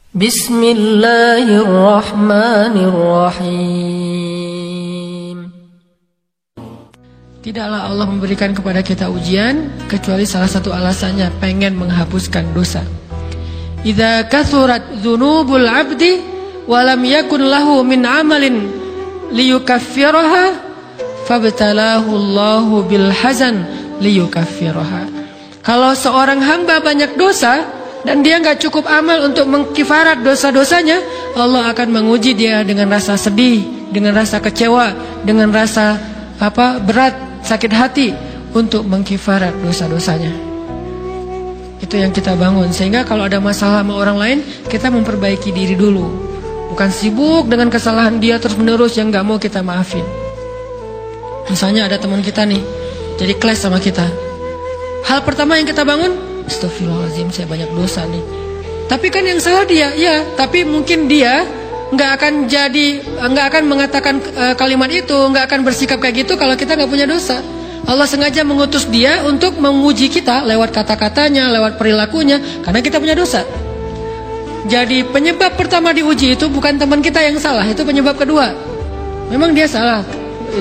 Bismillahirrahmanirrahim. Tidaklah Allah memberikan kepada kita ujian kecuali salah satu alasannya pengen menghapuskan dosa. Idza kathurat dzunubul 'abdi wa lam yakun lahu min 'amalin liyukaffiraha fabtalahu Allahu bil hazan liyukaffiraha. Kalau seorang hamba banyak dosa dan dia nggak cukup amal untuk mengkifarat dosa-dosanya, Allah akan menguji dia dengan rasa sedih, dengan rasa kecewa, dengan rasa berat, sakit hati untuk mengkifarat dosa-dosanya. Itu yang kita bangun, sehingga kalau ada masalah sama orang lain, kita memperbaiki diri dulu, bukan sibuk dengan kesalahan dia terus menerus yang nggak mau kita maafin. Misalnya ada teman kita nih jadi clash sama kita, hal pertama yang kita bangun, astagfirullahaladzim, saya banyak dosa nih. Tapi kan yang salah dia, ya. Tapi mungkin dia nggak akan mengatakan kalimat itu, nggak akan bersikap kayak gitu kalau kita nggak punya dosa. Allah sengaja mengutus dia untuk menguji kita lewat kata-katanya, lewat perilakunya, karena kita punya dosa. Jadi penyebab pertama diuji itu bukan teman kita yang salah, itu penyebab kedua. Memang dia salah,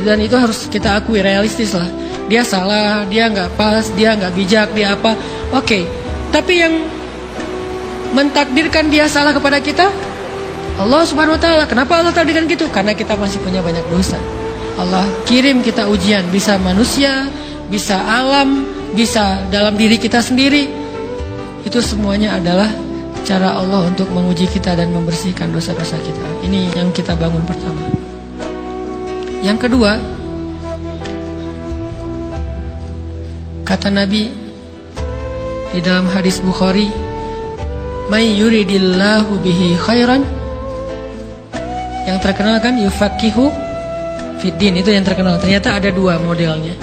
dan itu harus kita akui, realistis lah. Dia salah, dia nggak pas, dia nggak bijak, dia apa? Oke. Tapi yang mentakdirkan dia salah kepada kita, Allah Subhanahu Wa Taala. Kenapa Allah takdirkan gitu? Karena kita masih punya banyak dosa. Allah kirim kita ujian, bisa manusia, bisa alam, bisa dalam diri kita sendiri. Itu semuanya adalah cara Allah untuk menguji kita dan membersihkan dosa-dosa kita. Ini yang kita bangun pertama. Yang kedua, kata Nabi di dalam hadis Bukhari, "May yuridillahu bihi khairan." Yang terkenal kan yufaqihu fiddin, itu yang terkenal. Ternyata ada dua modelnya.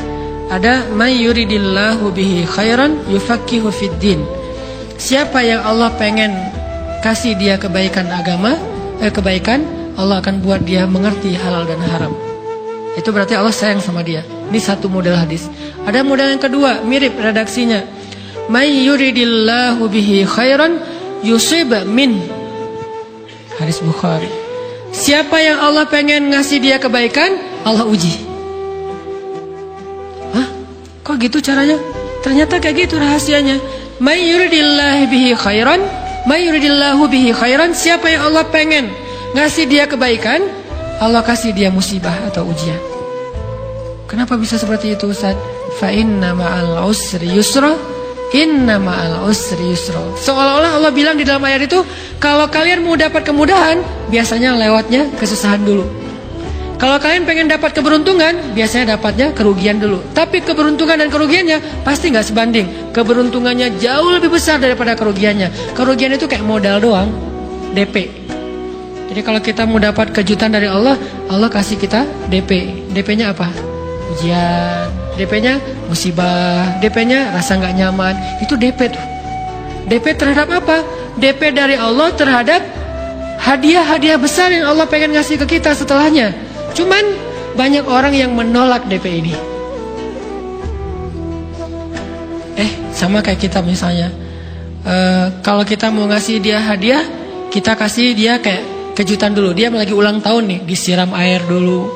Ada may yuridillahu bihi khairan yufaqihu fiddin. Siapa yang Allah pengen kasih dia kebaikan agama, kebaikan, Allah akan buat dia mengerti halal dan haram. Itu berarti Allah sayang sama dia. Ini satu model hadis. Ada model yang kedua, mirip redaksinya. May yuridillahu bihi khairan yusib min. Hadis Bukhari. Siapa yang Allah pengen ngasih dia kebaikan, Allah uji. Hah? Kok gitu caranya? Ternyata kayak gitu rahasianya. May yuridillahu bihi khairan, may yuridillahu bihi khairan. Siapa yang Allah pengen ngasih dia kebaikan, Allah kasih dia musibah atau ujian. Kenapa bisa seperti itu, Ustaz? Fa inna ma'al usri yusra, inna ma'al usri yusra. Seolah-olah Allah bilang di dalam ayat itu, kalau kalian mau dapat kemudahan, biasanya lewatnya kesusahan dulu. Kalau kalian pengen dapat keberuntungan, biasanya dapatnya kerugian dulu. Tapi keberuntungan dan kerugiannya pasti nggak sebanding. Keberuntungannya jauh lebih besar daripada kerugiannya. Kerugian itu kayak modal doang, DP. Jadi kalau kita mau dapat kejutan dari Allah, Allah kasih kita DP. DP-nya apa? Ujian. DP-nya musibah. DP-nya rasa nggak nyaman. Itu DP tuh. DP terhadap apa? DP dari Allah terhadap hadiah-hadiah besar yang Allah pengen ngasih ke kita setelahnya. Cuman banyak orang yang menolak DP ini. Sama kayak kita misalnya. Kalau kita mau ngasih dia hadiah, kita kasih dia kayak kejutan dulu. Dia lagi ulang tahun nih, disiram air dulu.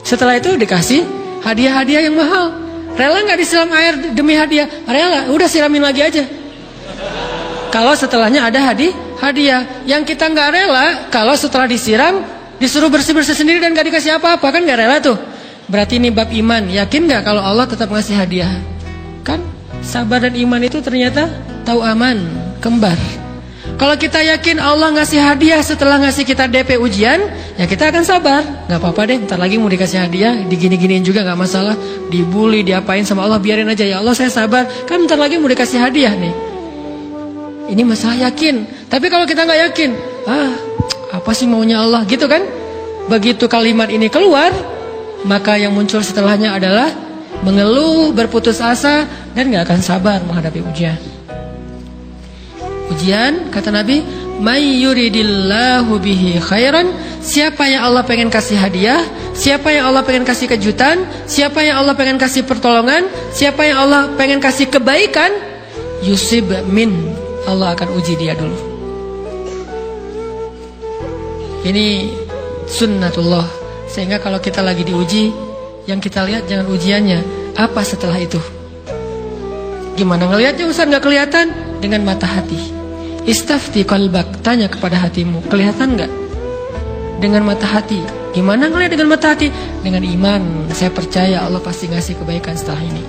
Setelah itu dikasih hadiah-hadiah yang mahal. Rela nggak disiram air demi hadiah? Rela, udah siramin lagi aja. Kalau setelahnya ada hadiah. Yang kita nggak rela, kalau setelah disiram disuruh bersih-bersih sendiri dan nggak dikasih apa-apa, kan nggak rela tuh. Berarti ini bab iman. Yakin nggak kalau Allah tetap ngasih hadiah? Kan sabar dan iman itu ternyata tahu aman, kembar. Kalau kita yakin Allah ngasih hadiah setelah ngasih kita DP ujian, ya kita akan sabar. Gak apa-apa deh, ntar lagi mau dikasih hadiah, digini-giniin juga gak masalah. Dibully, diapain sama Allah, biarin aja. Ya Allah saya sabar, kan ntar lagi mau dikasih hadiah nih. Ini masalah yakin. Tapi kalau kita gak yakin, apa sih maunya Allah, gitu kan? Begitu kalimat ini keluar, maka yang muncul setelahnya adalah mengeluh, berputus asa, dan gak akan sabar menghadapi ujian. Ujian, kata Nabi, may yuridillahu bihi khairan. Siapa yang Allah pengen kasih hadiah, siapa yang Allah pengen kasih kejutan, siapa yang Allah pengen kasih pertolongan, siapa yang Allah pengen kasih kebaikan, yusib min, Allah akan uji dia dulu. Ini sunnatullah. Sehingga kalau kita lagi diuji, yang kita lihat jangan ujiannya, apa setelah itu. Gimana ngelihatnya Ustaz nggak kelihatan? Dengan mata hati. Istafti qalbak, tanya kepada hatimu, kelihatan nggak? Dengan mata hati. Gimana ngelihat dengan mata hati? Dengan iman. Saya percaya Allah pasti ngasih kebaikan setelah ini.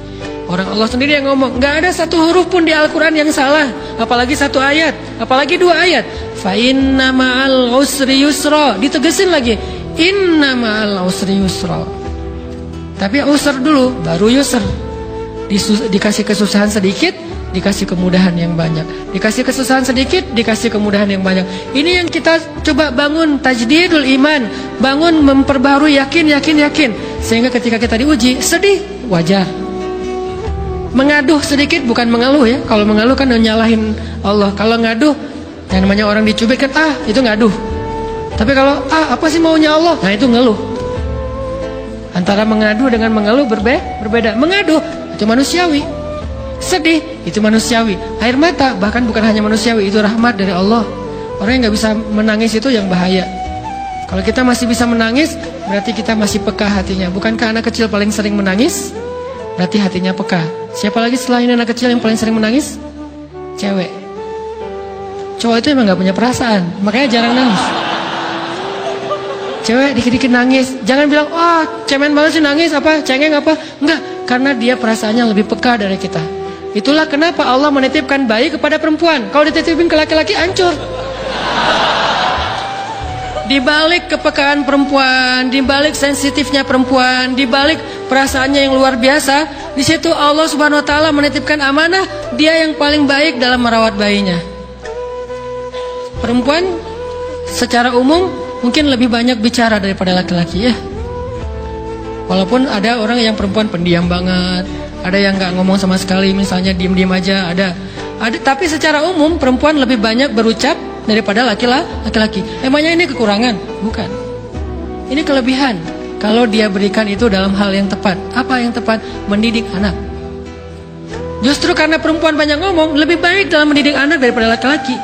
Orang Allah sendiri yang ngomong, nggak ada satu huruf pun di Al-Quran yang salah, apalagi satu ayat, apalagi 2 ayat. Fa inna ma'al usri yusra, ditegesin lagi, inna ma'al usri yusra. Tapi usr dulu, baru yusr. Dikasih kesusahan sedikit, dikasih kemudahan yang banyak. Dikasih kesusahan sedikit, dikasih kemudahan yang banyak. Ini yang kita coba bangun, tajdidul iman, bangun memperbarui yakin. Sehingga ketika kita diuji, sedih, wajar. Mengaduh sedikit, bukan mengeluh ya. Kalau mengeluh kan nyalahin Allah. Kalau ngaduh, yang namanya orang dicubit kan, itu ngaduh. Tapi kalau, apa sih maunya Allah? Nah itu ngeluh. Antara mengaduh dengan mengeluh berbeda. Mengaduh, itu manusiawi. Sedih, itu manusiawi. Air mata, bahkan bukan hanya manusiawi, itu rahmat dari Allah. Orang yang gak bisa menangis itu yang bahaya. Kalau kita masih bisa menangis, berarti kita masih peka hatinya. Bukankah anak kecil paling sering menangis? Berarti hatinya peka. Siapa lagi selain anak kecil yang paling sering menangis? Cewek. Cowok itu emang gak punya perasaan, makanya jarang nangis. Cewek dikit-dikit nangis. Jangan bilang, cemen banget sih nangis, cengeng apa. Enggak, karena dia perasaannya lebih peka dari kita. Itulah kenapa Allah menitipkan bayi kepada perempuan. Kalau dititipin ke laki-laki, hancur. Di balik kepekaan perempuan, di balik sensitifnya perempuan, di balik perasaannya yang luar biasa, di situ Allah Subhanahu wa taala menitipkan amanah, dia yang paling baik dalam merawat bayinya. Perempuan secara umum mungkin lebih banyak bicara daripada laki-laki ya. Walaupun ada orang yang perempuan pendiam banget, ada yang nggak ngomong sama sekali, misalnya diem-diem aja, ada. Tapi secara umum perempuan lebih banyak berucap daripada laki-laki. Emangnya ini kekurangan? Bukan. Ini kelebihan. Kalau dia berikan itu dalam hal yang tepat. Apa yang tepat? Mendidik anak. Justru karena perempuan banyak ngomong, lebih baik dalam mendidik anak daripada laki-laki.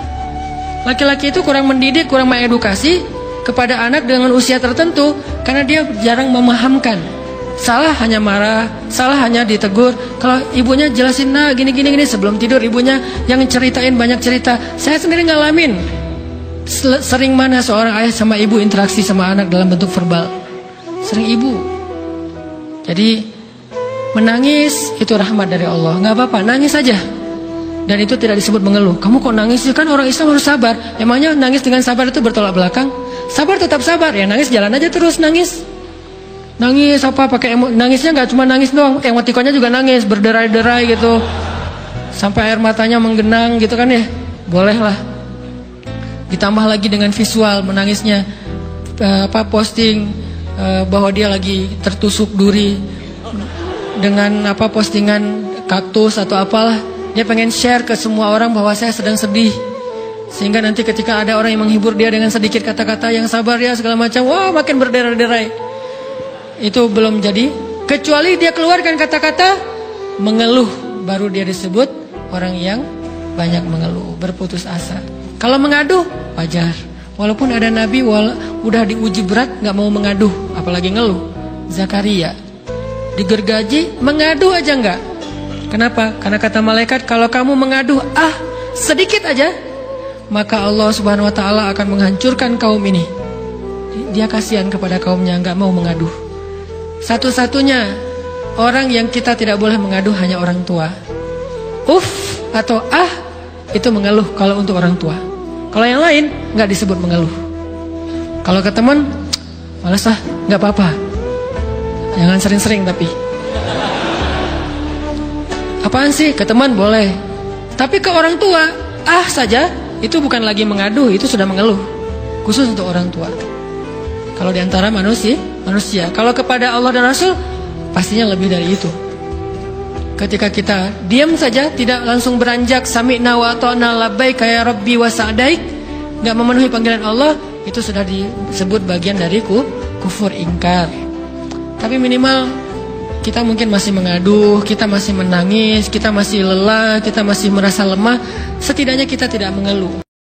Laki-laki itu kurang mendidik, kurang mengedukasi kepada anak dengan usia tertentu, karena dia jarang memahamkan. Salah hanya marah, salah hanya ditegur. Kalau ibunya jelasin, gini sebelum tidur, ibunya yang ceritain banyak cerita. Saya sendiri ngalamin sering mana seorang ayah sama ibu interaksi sama anak dalam bentuk verbal. Sering ibu. Jadi menangis itu rahmat dari Allah. Gak apa-apa, nangis saja. Dan itu tidak disebut mengeluh. Kamu kok nangis sih? Kan orang Islam harus sabar. Emangnya nangis dengan sabar itu bertolak belakang? Sabar tetap sabar. Ya nangis jalan aja terus nangis. Nangis pakai nangisnya nggak cuma nangis doang, emotikonnya juga nangis, berderai-derai gitu, sampai air matanya menggenang gitu kan ya, boleh lah. Ditambah lagi dengan visual menangisnya, posting bahwa dia lagi tertusuk duri dengan postingan kaktus atau apalah, dia pengen share ke semua orang bahwa saya sedang sedih, sehingga nanti ketika ada orang yang menghibur dia dengan sedikit kata-kata yang sabar ya segala macam, makin berderai-derai. Itu belum jadi, kecuali dia keluarkan kata-kata mengeluh, baru dia disebut orang yang banyak mengeluh, berputus asa. Kalau mengaduh wajar. Walaupun ada nabi udah diuji berat gak mau mengaduh, apalagi ngeluh. Zakaria digergaji, mengaduh aja enggak. Kenapa? Karena kata malaikat, kalau kamu mengaduh sedikit aja, maka Allah Subhanahu wa taala akan menghancurkan kaum ini. Dia kasihan kepada kaumnya, gak mau mengaduh. Satu-satunya orang yang kita tidak boleh mengaduh hanya orang tua. Atau itu mengeluh kalau untuk orang tua. Kalau yang lain nggak disebut mengeluh. Kalau ke teman, malas nggak apa-apa. Jangan sering-sering tapi. Apaan sih? Ke teman boleh. Tapi ke orang tua, saja itu bukan lagi mengaduh, itu sudah mengeluh. Khusus untuk orang tua. Kalau diantara manusia. Kalau kepada Allah dan Rasul, pastinya lebih dari itu. Ketika kita diam saja, tidak langsung beranjak sami'na wa ata'na labbaik ya rabbi wa sa'daik, gak memenuhi panggilan Allah, itu sudah disebut bagian dari kufur ingkar. Tapi minimal kita mungkin masih mengaduh, kita masih menangis, kita masih lelah, kita masih merasa lemah. Setidaknya kita tidak mengeluh.